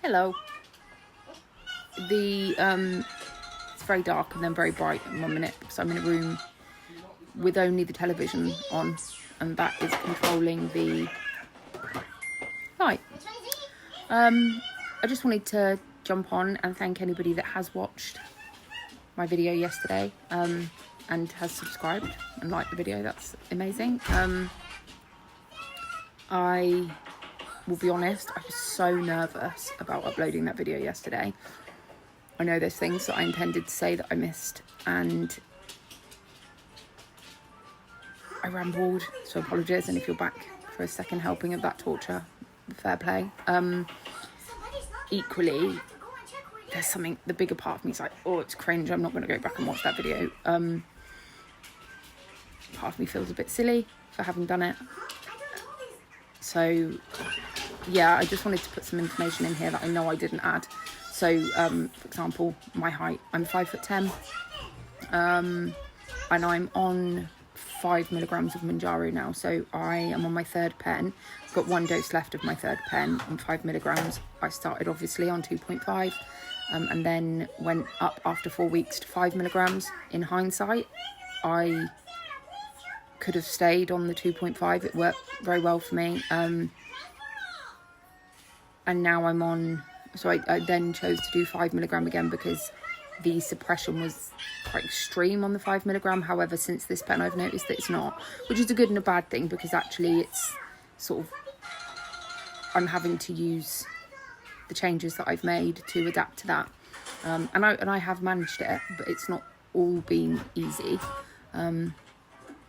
Hello. It's very dark and then very bright in 1 minute because I'm in a room with only the television on, and that is controlling the light. I just wanted to jump on and thank anybody that has watched my video yesterday and has subscribed and liked the video. That's amazing. I will be honest, I was so nervous about uploading that video yesterday. I know there's things that I intended to say that I missed, and I rambled, so apologies. And if you're back for a second helping of that torture, fair play. Equally, there's something, the bigger part of me is like, oh, it's cringe, I'm not going to go back and watch that video. Part of me feels a bit silly for having done it. So yeah, I just wanted to put some information in here that I know I didn't add. So for example, my height, I'm 5'10", and I'm on 5 milligrams of Mounjaro now. So I am on my third pen. I've got 1 dose left of my third pen on 5 milligrams. I started obviously on 2.5 and then went up after 4 weeks to 5 milligrams. In hindsight, I could have stayed on the 2.5. It worked very well for me. And now I'm on, so I then chose to do 5 milligram again because the suppression was quite extreme on the 5 milligram. However, since this pen, I've noticed that it's not, which is a good and a bad thing, because actually it's sort of, I'm having to use the changes that I've made to adapt to that. And I have managed it, but it's not all been easy,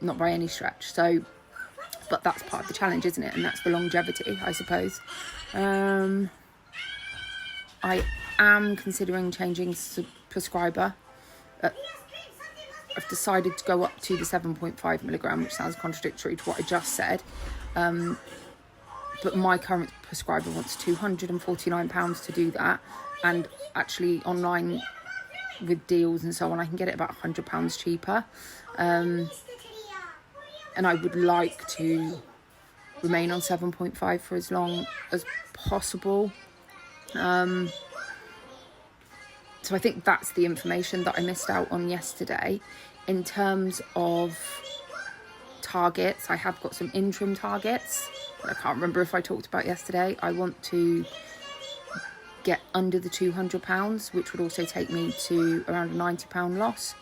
not by any stretch. So, but that's part of the challenge, isn't it? And that's the longevity, I suppose. I am considering changing prescriber. I've decided to go up to the 7.5 milligram, which sounds contradictory to what I just said. But my current prescriber wants £249 to do that. And actually online with deals and so on, I can get it about £100 cheaper. And I would like to remain on 7.5 for as long as possible. So I think that's the information that I missed out on yesterday. In terms of targets, I have got some interim targets that I can't remember if I talked about yesterday. I want to get under the £200, which would also take me to around a £90 loss,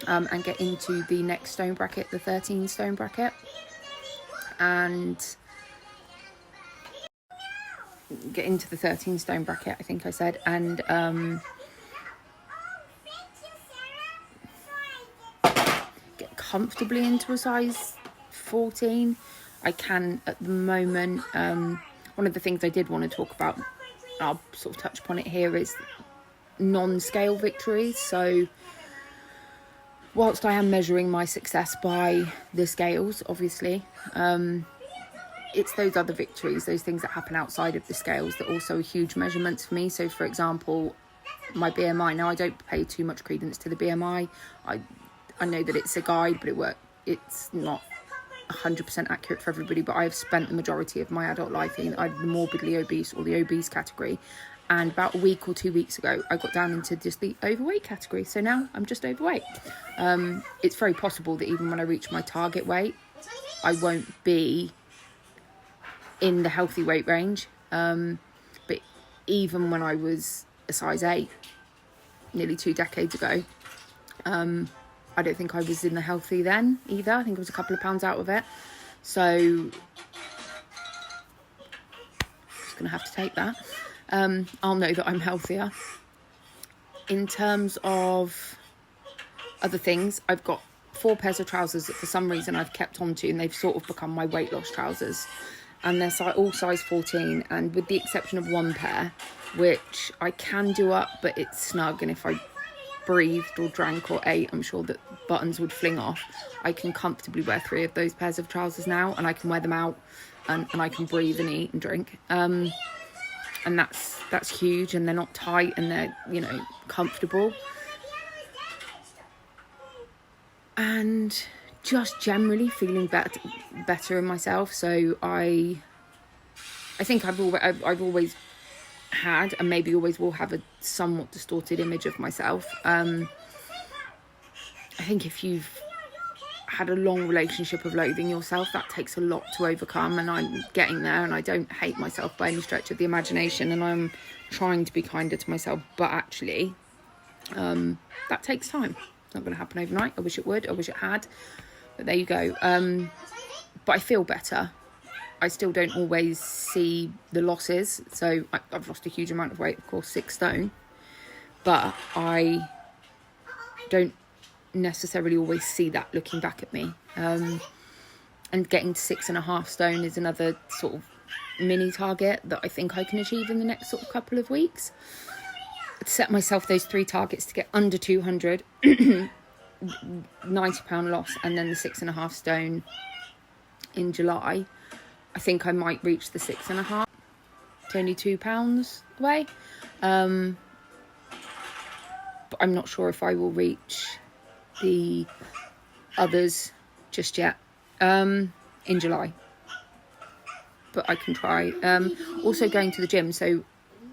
and get into the next stone bracket, the 13 stone bracket, and get into the 13 stone bracket, I think I said, and get comfortably into a size 14. I can at the moment. One of the things I did want to talk about, I'll sort of touch upon it here, is non-scale victories. So whilst I am measuring my success by the scales, obviously, it's those other victories, those things that happen outside of the scales, that also are huge measurements for me. So for example, my BMI, now I don't pay too much credence to the BMI. I know that it's a guide, but it's not 100% accurate for everybody, but I've spent the majority of my adult life in either the morbidly obese or the obese category. And about a week or 2 weeks ago, I got down into just the overweight category. So now I'm just overweight. It's very possible that even when I reach my target weight, I won't be in the healthy weight range. But even when I was a size 8, nearly 2 decades ago, I don't think I was in the healthy then either. I think I was a couple of pounds out of it. So I'm just going to have to take that. I'll know that I'm healthier. In terms of other things, I've got 4 pairs of trousers that for some reason I've kept onto, and they've sort of become my weight loss trousers. And they're all size 14, and with the exception of 1 pair, which I can do up, but it's snug, and if I breathed or drank or ate, I'm sure that buttons would fling off. I can comfortably wear 3 of those pairs of trousers now, and I can wear them out, and I can breathe and eat and drink. And that's huge, and they're not tight, and they're, comfortable. And just generally feeling better in myself. So I think I've always had, and maybe always will have, a somewhat distorted image of myself. I think if you've had a long relationship of loathing yourself, that takes a lot to overcome, and I'm getting there, and I don't hate myself by any stretch of the imagination, and I'm trying to be kinder to myself, but actually that takes time. It's not going to happen overnight. I wish it would, I wish it had, but there you go. But I feel better. I still don't always see the losses, so I've lost a huge amount of weight, of course, 6 stone, but I don't necessarily always see that looking back at me. And getting to 6.5 stone is another sort of mini target that I think I can achieve in the next sort of couple of weeks. I'd set myself those 3 targets to get under 200, £90 loss, and then the 6.5 stone in July. I think I might reach the 6.5. It's only £2 away. But I'm not sure if I will reach the others just yet in July, but I can try. Also going to the gym, so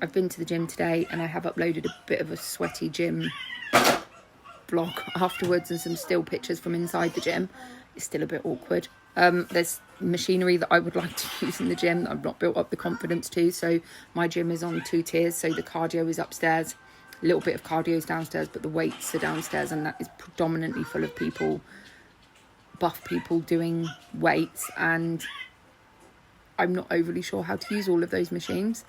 I've been to the gym today, and I have uploaded a bit of a sweaty gym vlog afterwards and some still pictures from inside the gym. It's still a bit awkward. There's machinery that I would like to use in the gym that I've not built up the confidence to, so my gym is on 2 tiers, so the cardio is upstairs, a little bit of cardio is downstairs, but the weights are downstairs, and that is predominantly full of people, buff people doing weights, and I'm not overly sure how to use all of those machines,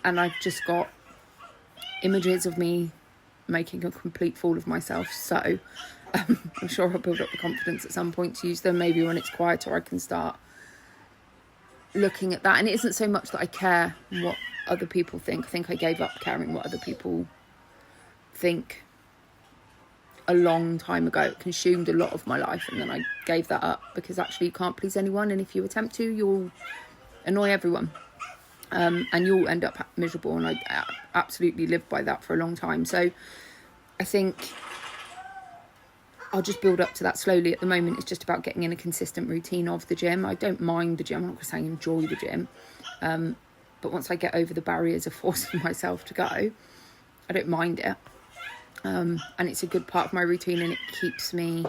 and I've just got images of me making a complete fool of myself, so I'm sure I'll build up the confidence at some point to use them. Maybe when it's quieter I can start looking at that, and it isn't so much that I care what other people think. I think I gave up caring what other people think a long time ago. It consumed a lot of my life, and then I gave that up because actually you can't please anyone, and if you attempt to, you'll annoy everyone, and you'll end up miserable, and I absolutely lived by that for a long time. So I think I'll just build up to that slowly. At the moment, it's just about getting in a consistent routine of the gym. I don't mind the gym. I'm not going to say I enjoy the gym. But once I get over the barriers of forcing myself to go, I don't mind it. And it's a good part of my routine, and it keeps me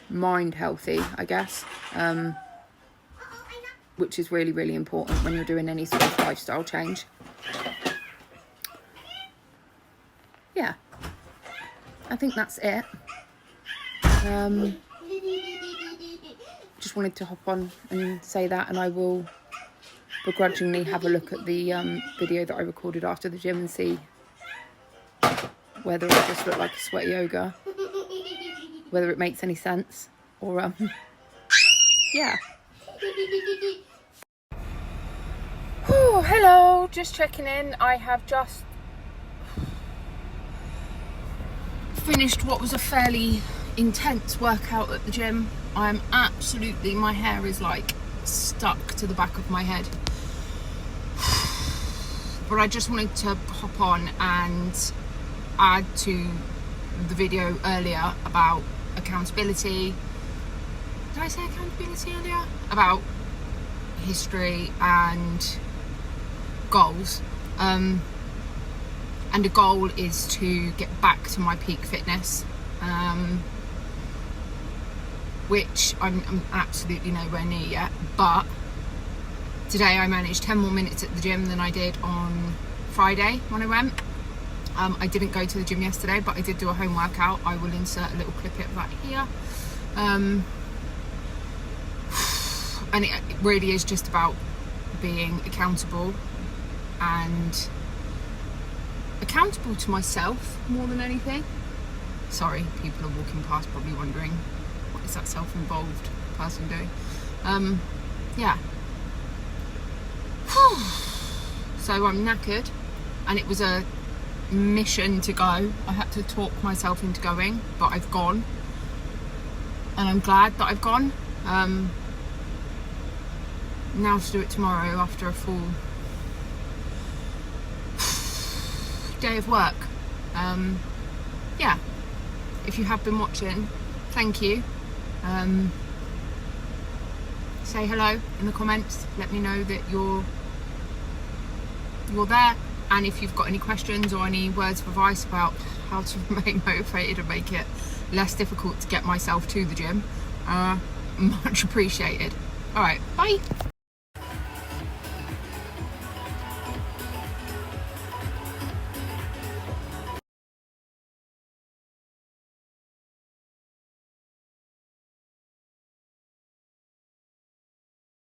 mind healthy, I guess. Which is really, really important when you're doing any sort of lifestyle change. Yeah. I think that's it. Just wanted to hop on and say that, and I will begrudgingly have a look at the video that I recorded after the gym and see whether I just look like a sweaty ogre, whether it makes any sense, or yeah. Oh, hello, just checking in. I have just finished what was a fairly intense workout at the gym. I'm absolutely, my hair is like stuck to the back of my head, but I just wanted to hop on and add to the video earlier about accountability. Did I say accountability earlier? About history and goals. And a goal is to get back to my peak fitness, which I'm absolutely nowhere near yet. But today I managed 10 more minutes at the gym than I did on Friday when I went. I didn't go to the gym yesterday, but I did do a home workout. I will insert a little clip of that here. And it really is just about being accountable, and accountable to myself more than anything. Sorry, people are walking past probably wondering, what is that self-involved person doing? Yeah. So I'm knackered, and it was a mission to go. I had to talk myself into going, but I've gone, and I'm glad that I've gone. Now to do it tomorrow after a full day of work. Yeah, if you have been watching, thank you. Say hello in the comments, let me know that you're you're there. And if you've got any questions or any words of advice about how to remain motivated and make it less difficult to get myself to the gym, much appreciated. All right, bye.